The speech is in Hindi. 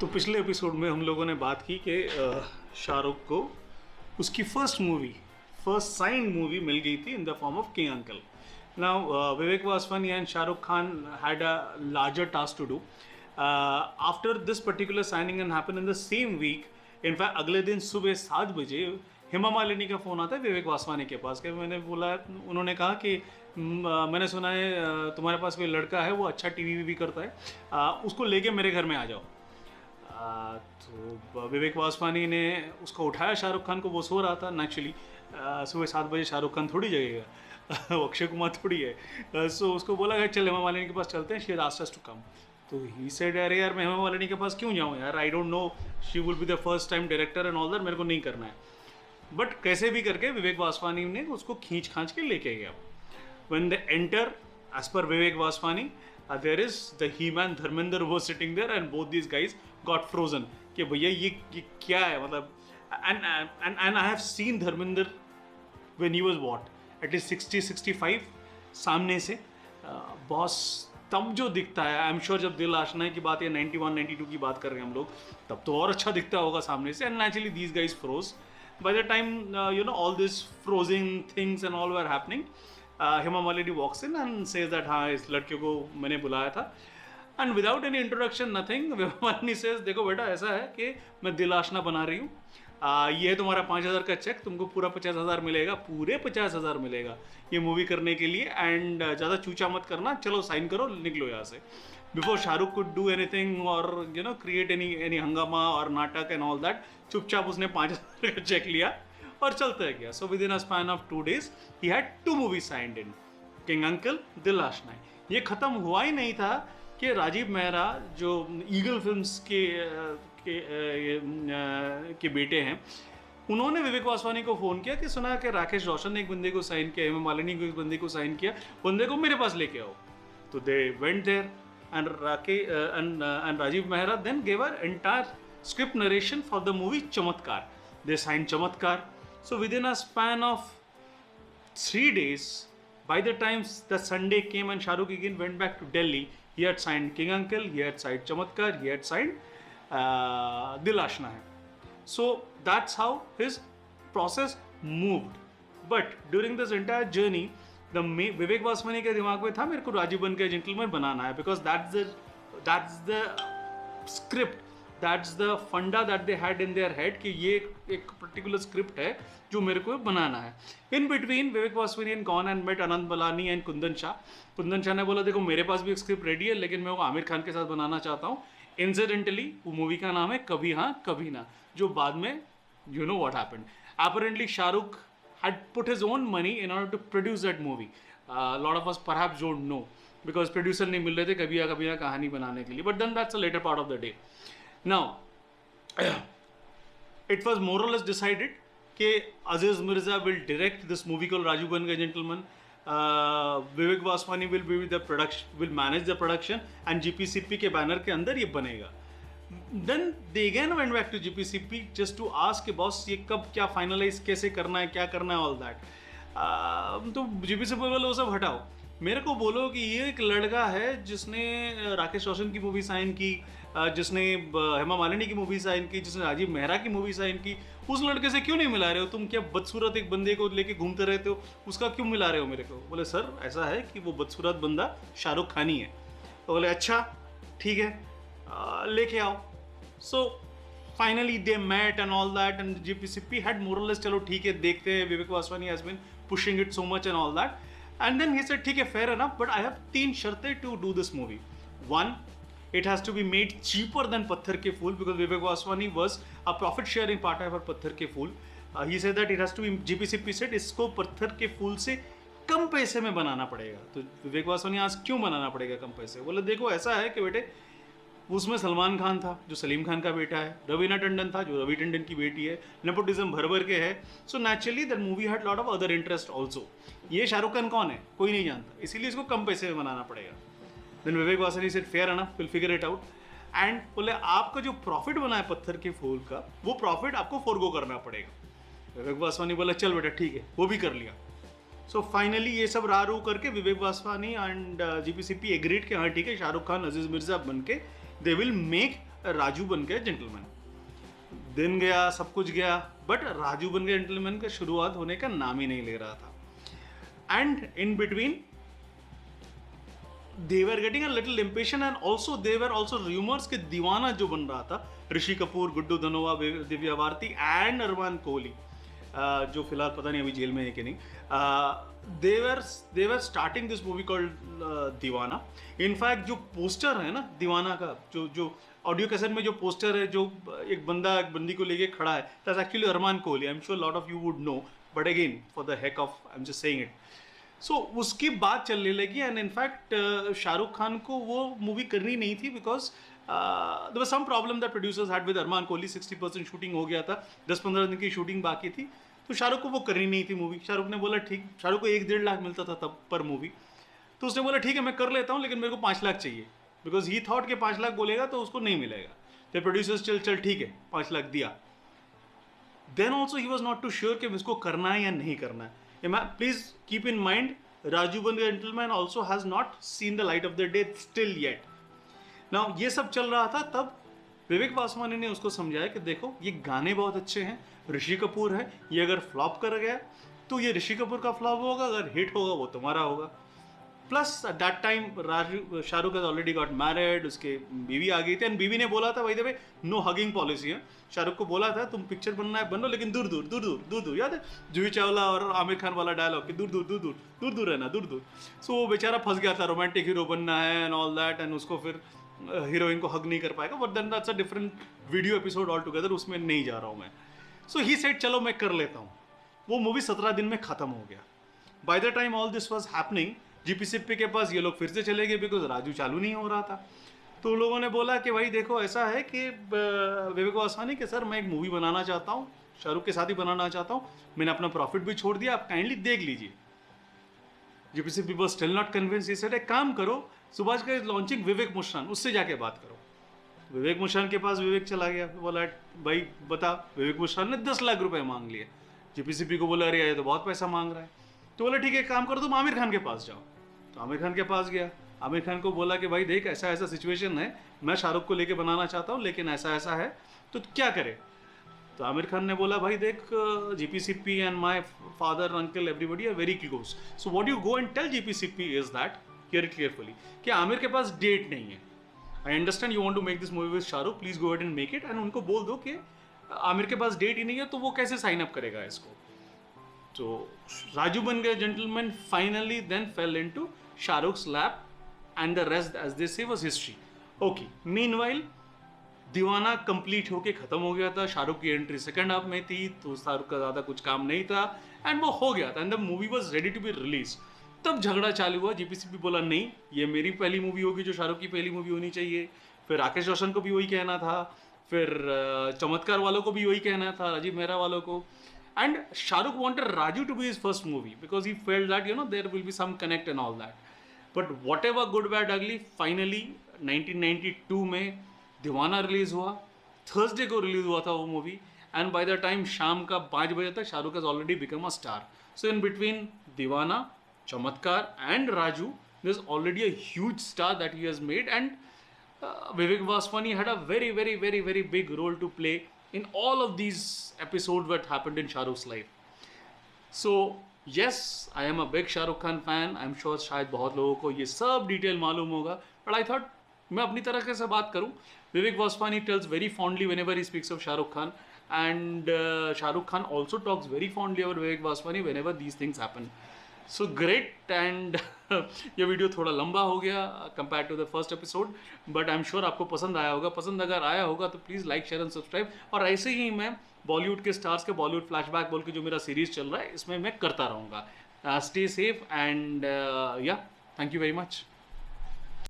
तो पिछले एपिसोड में हम लोगों ने बात की कि शाहरुख को उसकी फर्स्ट साइंड मूवी मिल गई थी in the form of king uncle. Now Vivek Vaswani and Shahrukh Khan had a larger task to do. After this particular signing and happened in the same week, in fact अगले दिन सुबह 7 बजे हेमा मालिनी का फ़ोन आता है विवेक वासवानी के पास. कि मैंने बोला, उन्होंने कहा कि मैंने सुना है तुम्हारे पास कोई लड़का है, वो अच्छा टीवी भी करता है, उसको लेके मेरे घर में आ जाओ. तो विवेक वासवानी ने उसको उठाया शाहरुख खान को. वो सो रहा था नेचुरली. सुबह 7 बजे शाहरुख खान थोड़ी जगेगा, वो अक्षय कुमार थोड़ी है. सो उसको बोला कि चल हेमा मालिनी के पास चलते हैं, she has asked us to come. तो ही सेड अरे यार मैं हेमा मालिनी के पास क्यों जाऊँ यार, I don't know, she will be the first time director and all that, मेरे को नहीं करना है. बट कैसे भी करके विवेक वासवानी ने उसको खींच खांच के लेके गया. When they enter, as per Vivek Vaswani, there is the He-Man Dharmender was sitting there and both these guys got frozen कि भैया ये क्या है मतलब. and I have seen Dharmender when he was what at least 60-65 सामने से. बॉस तब जो दिखता है, आई एम श्योर जब दिल आशना की बात या 91-92 की बात कर रहे हैं हम लोग, तब तो और अच्छा दिखता होगा सामने से. And naturally these guys froze. By the time all this freezing things and all were happening, Hema Malini walks in and says that हाँ इस लड़के को मैंने बुलाया था. And without any introduction nothing, Hema Malini says देखो बेटा ऐसा है कि मैं दिल आशना बना रही हूँ, ये है तुम्हारा 5,000 का चेक, तुमको पूरा 50,000 मिलेगा, पूरे 50,000 मिलेगा ये मूवी करने के लिए. एंड ज़्यादा चूचा मत करना, चलो साइन करो, निकलो यहाँ से. Before Shahrukh could do anything और क्रिएट एनी हंगामा और नाटक एंड ऑल दैट, चुपचाप उसने 5,000 का चेक लिया और चलता है गया. So with in a span of 2 days he had 2 movies signed in, king uncle, दिल आशना. ये ख़त्म हुआ ही नहीं था कि राजीव मेहरा जो ईगल फिल्म्स के बेटे हैं, उन्होंने विवेक वासवानी को फ़ोन किया कि सुना कि राकेश रोशन ने एक बंदे को साइन किया, हेमा मालिनी को एक बंदे को साइन किया, बंदे को मेरे पास लेके आओ. तो they went there and Rajiv Mehra then gave a entire script narration for the movie Chamatkar. They sign Chamatkar. So within a span of 3 days, by the time the Sunday came and Shahrukh again went back to Delhi, he had signed King Uncle, he had signed Chamatkar, he had signed Dil Ashna Hai. So that's how his process moved. But during this entire journey, Vivek Vaswani के दिमाग में था मेरे को राजीव बन के जेंटलमैन बनाना है, because that's the script. That's the funda that they had in their head कि ये एक particular script है जो मेरे को बनाना है. In between, Vivek Vaswani and gone and met Anant Balani and Kundan Shah. Kundan Shah ने बोला देखो मेरे पास भी एक स्क्रिप्ट रेडी है, लेकिन मैं वो आमिर खान के साथ बनाना चाहता हूँ. Incidentally, वो मूवी का नाम है कभी हाँ कभी ना, जो बाद में you know what happened. Apparently, Shahrukh had put his own money in order to produce that movie. A lot of us perhaps don't know because producer नहीं मिल रहे थे कभी ना कहानी बनाने के लिए. But then that's a later part of the day. Now, it was more or less decided कि Aziz Mirza will direct this movie called Raju Ban Gaya Gentleman. Vivek Vaswani will manage the production and GPCP के बैनर के अंदर ये बनेगा. Then they again went back to GPCP just to ask कि बॉस ये कब क्या फाइनलाइज कैसे करना है, क्या करना है, ऑल दैट. तो GPCP वाले वो सब हटाओ, मेरे को बोलो कि ये एक लड़का है जिसने राकेश रोशन की मूवी साइन की, जिसने हेमा मालिनी की मूवी साइन की, जिसने राजीव मेहरा की मूवी साइन की, उस लड़के से क्यों नहीं मिला रहे हो तुम? क्या बदसूरत एक बंदे को लेके घूमते रहते हो, उसका क्यों मिला रहे हो मेरे को? बोले सर ऐसा है कि वो बदसूरत बंदा शाहरुख खान ही है. तो बोले अच्छा ठीक है, लेके आओ. So finally they met and all that and GPCP had more or less चलो ठीक है देखते हैं, Vivek Vaswani has been pushing it so much and all that. And then he said, ठीक है, fair enough, but I have 3 शर्तें to do this movie. 1, it has to be made cheaper than पत्थर के फूल because Vivek Vaswani was a profit sharing partner for पत्थर के फूल. He said that it has to be, GPCP said इसको पत्थर के फूल से कम पैसे में बनाना पड़ेगा. तो विवेक वासवानी आज क्यों बनाना पड़ेगा कम पैसे? बोले देखो ऐसा है कि बेटे उसमें सलमान खान था जो सलीम खान का बेटा है, रवीना टंडन था जो रवि टंडन की बेटी है, नेपोटिज्म भर भर के है. So naturally that movie had lot of other interest also. ये शाहरुख खान कौन है कोई नहीं जानता, इसीलिए इसको कम पैसे में बनाना पड़ेगा. Then Vivek Vaswani said fair enough, will figure it out. And बोले आपका जो प्रॉफिट बना है पत्थर के फूल का, वो प्रॉफिट आपको फोरगो करना पड़ेगा. विवेक वासवानी बोला चल बेटा ठीक है, वो भी कर लिया. सो फाइनली ये सब राह रू करके विवेक वासवानी एंड जीपीसीपी एग्रीड कि हाँ ठीक है, शाहरुख खान अजीज मिर्जा बन के दे विल मेक राजू बन गए जेंटलमैन। दिन गया, सब कुछ गया, बट राजू बन गए जेंटलमैन का शुरुआत होने का नाम ही नहीं ले रहा था। And in between they were getting a little impatient and also there were also rumors कि दीवाना जो बन रहा था, ऋषि कपूर, गुड्डू धनोआ, दिव्या भारती एंड अरमान कोहली, जो फिलहाल पता नहीं अभी जेल में है कि नहीं, they were starting this movie called दीवाना। इनफैक्ट जो पोस्टर है ना दीवाना का, जो ऑडियो कैसेट में जो पोस्टर है, जो एक बंदा एक बंदी को लेके खड़ा है, that's actually Armaan Kohli. I am sure lot of you would know, but again for the heck of I am just saying it. So उसकी बात चलने लगी एंड इनफैक्ट शाहरुख खान को वो मूवी करनी नहीं थी because there was some problem that producers had with Arman Kohli. 60% shooting हो गया था, 10-15 दिन की शूटिंग बाकी थी, तो शाहरुख को वो करनी नहीं थी मूवी। शाहरुख ने बोला ठीक, शाहरुख को 1-1.5 लाख मिलता था तब पर मूवी, तो उसने बोला ठीक है मैं कर लेता हूँ, लेकिन मेरे को 5 लाख चाहिए, बिकॉज ही थॉट कि 5 लाख बोलेगा तो उसको नहीं मिलेगा। तो प्रोड्यूसर्स चल ठीक है 5 लाख दिया। Then also he was not too sure कि इसको करना है या नहीं करना है। Please keep in mind, Raju Ban Gentleman also has not seen the light of the day still yet. Now ये सब चल रहा था, तब विवेक वासवानी ने उसको समझाया कि देखो ये गाने बहुत अच्छे हैं, ऋषि कपूर है, ये अगर फ्लॉप कर गया तो ये ऋषि कपूर का फ्लॉप होगा, अगर हिट होगा वो तुम्हारा होगा। Plus at that time Shahrukh has already got married, उसके बीवी आ गई थी एंड बीवी ने बोला था भाई देवे नो हगिंग पॉलिसी है। शाहरुख को बोला था तुम पिक्चर बनना है बनो, लेकिन दूर दूर दूर दूर दूर दूर, याद है जूही चावला और आमिर खान वाला डायलॉग कि दूर दूर दूर दूर दूर दूर रहना, दूर दूर। सो वो बेचारा फंस गया था, रोमांटिक हीरो बनना है एंड ऑल दैट, एंड उसको फिर हीरोइन को हग नहीं कर पाएगा, but then that's a different video episode all together, उसमें नहीं जा रहा हूँ मैं। सो ही सेड चलो मैं कर लेता हूँ। वो मूवी 17 दिन में खत्म हो गया। By the time all this was happening, GPCP के पास ये लोग फिर से चले गए बिकॉज राजू चालू नहीं हो रहा था। तो लोगों ने बोला कि भाई देखो ऐसा है कि विवेक वासवानी के सर मैं एक मूवी बनाना चाहता हूँ, शाहरुख के साथ ही बनाना चाहता हूँ, मैंने अपना प्रॉफिट भी छोड़ दिया, आप काइंडली देख लीजिए। GPCP was still not convince. He said एक काम करो, सुभाष का लॉन्चिंग विवेक मुश्रान, उससे जाके बात करो। विवेक मुश्रान के पास विवेक चला गया, बोला भाई बता, विवेक मुश्रान ने 10 लाख रुपए मांग लिए। जीपीसीपी को बोला अरे ये तो बहुत पैसा मांग रहा है, तो बोला ठीक है काम करो तुम आमिर खान के पास जाओ। तो आमिर खान के पास गया, आमिर खान को बोला कि भाई देख ऐसा ऐसा सिचुएशन है, मैं शाहरुख को लेके बनाना चाहता हूँ लेकिन ऐसा ऐसा है, तो क्या करे। तो आमिर खान ने बोला भाई देख GPCP and my father uncle everybody are very close, so what you go and tell GPCP is that, hear it carefully, कि आमिर के पास डेट नहीं है। I understand you want to make this movie with Shahrukh, please go ahead and make it, and उनको बोल दो कि आमिर के पास डेट ही नहीं है तो वो कैसे साइन अप करेगा इसको। तो राजू बन गए gentleman finally then fell into Shahrukh's lap and the rest as they say was history. Okay, meanwhile दीवाना कंप्लीट होके खत्म हो गया था, शाहरुख की एंट्री सेकंड हाफ में थी तो शाहरुख का ज़्यादा कुछ काम नहीं था एंड वो हो गया था and the movie was ready to be release. तब झगड़ा चालू हुआ, जीपीसीपी बोला नहीं ये मेरी पहली मूवी होगी जो शाहरुख की पहली मूवी होनी चाहिए, फिर राकेश रोशन को भी वही कहना था, फिर चमत्कार वालों को भी वही कहना था, राजीव मेहरा वालों को, and Shahrukh wanted Raju to be his first movie because he felt that there will be some connect and all that. But whatever good bad ugly, finally 1992 में दीवाना रिलीज हुआ, थर्सडे को रिलीज हुआ था वो movie, and by the time शाम का 5 बजे तक Shahrukh has already become a star. So in between Deewana, Chamatkar and Raju there is already a huge star that he has made, and Vivek Vaswani had a very very very very big role to play in all of these episodes that happened in Shah Rukh's life. So yes, I am a big Shah Rukh Khan fan. I'm sure शायद बहुत लोगों को ये सब डिटेल मालूम होगा, but I thought मैं अपनी तरह से बात करूँ। Vivek Vaswani tells very fondly whenever he speaks of Shah Rukh Khan, and Shah Rukh Khan also talks very fondly about Vivek Vaswani whenever these things happen. So great, and ये वीडियो थोड़ा लंबा हो गया compare to the first episode, but I am sure आपको पसंद आया होगा। पसंद अगर आया होगा तो please like share and subscribe, और ऐसे ही मैं बॉलीवुड के स्टार्स के बॉलीवुड फ्लैशबैक बोल के जो मेरा सीरीज चल रहा है इसमें मैं करता रहूँगा। स्टे सेफ एंड या थैंक यू वेरी मच।